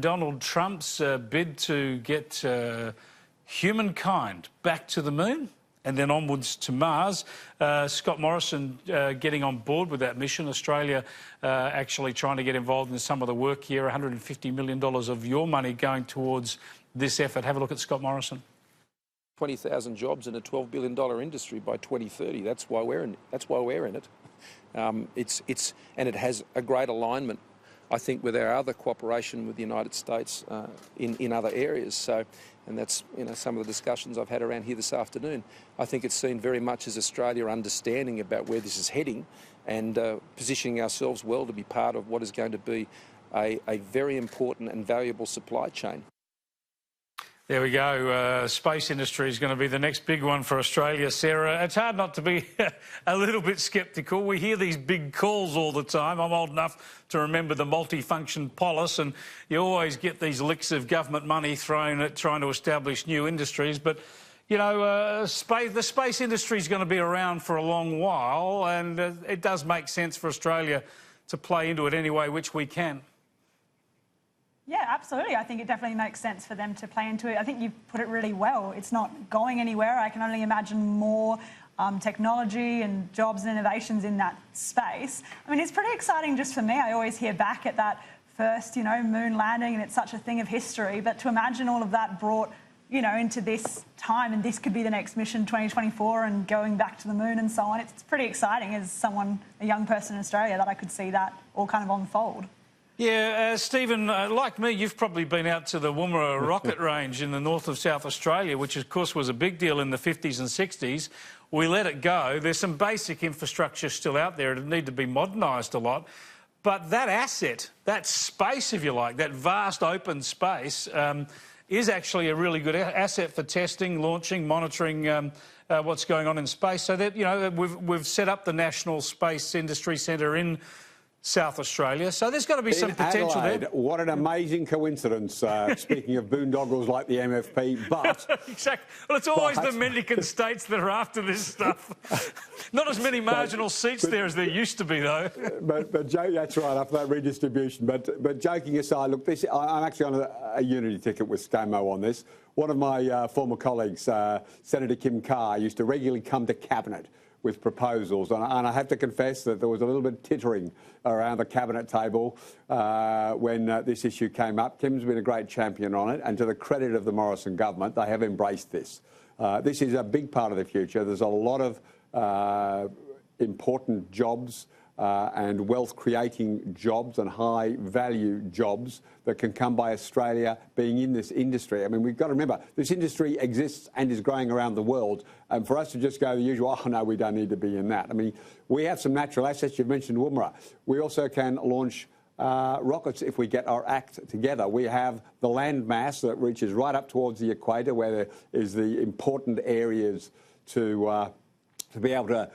Donald Trump's bid to get humankind back to the moon and then onwards to Mars. Scott Morrison getting on board with that mission. Australia actually trying to get involved in some of the work here. $150 million of your money going towards this effort. Have a look at Scott Morrison. 20,000 jobs in a $12 billion industry by 2030. That's why we're in it. And it has a great alignment, I think, with our other cooperation with the United States in other areas. So, and that's some of the discussions I've had around here this afternoon. I think it's seen very much as Australia understanding about where this is heading and positioning ourselves well to be part of what is going to be a very important and valuable supply chain. There we go. Space industry is going to be the next big one for Australia, Sarah. It's hard not to be a little bit sceptical. We hear these big calls all the time. I'm old enough to remember the multifunction polis, and you always get these licks of government money thrown at trying to establish new industries. But, you know, the space industry is going to be around for a long while, and it does make sense for Australia to play into it any way which we can. Yeah, absolutely. I think it definitely makes sense for them to play into it. I think you've put it really well. It's not going anywhere. I can only imagine more technology and jobs and innovations in that space. I mean, it's pretty exciting just for me. I always hear back at that first, moon landing, and it's such a thing of history. But to imagine all of that brought, into this time, and this could be the next mission, 2024, and going back to the moon and so on. It's pretty exciting as someone, a young person in Australia, that I could see that all kind of unfold. Yeah, Stephen, like me, you've probably been out to the Woomera rocket range in the north of South Australia, which of course was a big deal in the 50s and 60s. We let it go. There's some basic infrastructure still out there. It'll need to be modernised a lot. But that asset, that space, if you like, that vast open space, is actually a really good asset for testing, launching, monitoring what's going on in space. So that, we've set up the National Space Industry Centre in South Australia, so there's got to be some potential Adelaide, there. What an amazing coincidence, speaking of boondoggles like the MFP, but... Exactly. Well, it's always the Mendicant states that are after this stuff. Not as many marginal seats there as there used to be, though. But that's right, after that redistribution. But joking aside, look, I'm actually on a unity ticket with ScoMo on this. One of my former colleagues, Senator Kim Carr, used to regularly come to Cabinet with proposals, and I have to confess that there was a little bit of tittering around the Cabinet table when this issue came up. Kim's been a great champion on it, and to the credit of the Morrison government, they have embraced this. This is a big part of the future. There's a lot of important jobs and wealth-creating jobs and high-value jobs that can come by Australia being in this industry. I mean, we've got to remember, this industry exists and is growing around the world, and for us to just go the usual, oh, no, we don't need to be in that. I mean, we have some natural assets. You've mentioned Woomera. We also can launch rockets if we get our act together. We have the land mass that reaches right up towards the equator, where there is the important areas to be able to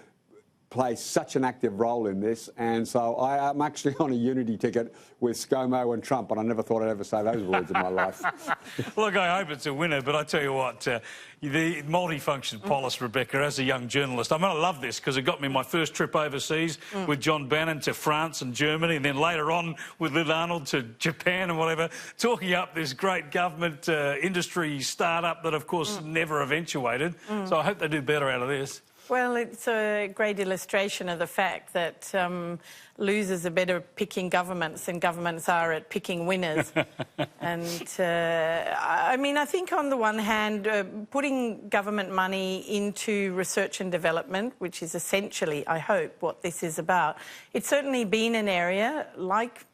play such an active role in this, and so I am actually on a unity ticket with ScoMo and Trump, and I never thought I'd ever say those words in my life. Look, I hope it's a winner, but I tell you what, the multifunction polis, Rebecca, as a young journalist, I mean, I love this because it got me my first trip overseas with John Bannon to France and Germany, and then later on with Liz Arnold to Japan and whatever, talking up this great government industry start-up that, of course, never eventuated. So I hope they do better out of this. Well, it's a great illustration of the fact that losers are better at picking governments than governments are at picking winners. And, I mean, I think on the one hand, putting government money into research and development, which is essentially, I hope, what this is about, it's certainly been an area like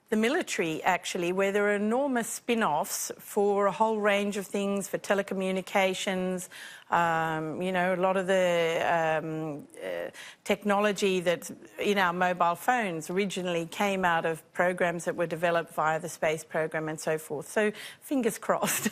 the military, actually, where there are enormous spin-offs for a whole range of things, for telecommunications, a lot of the technology that's in our mobile phones originally came out of programs that were developed via the space program and so forth. So fingers crossed.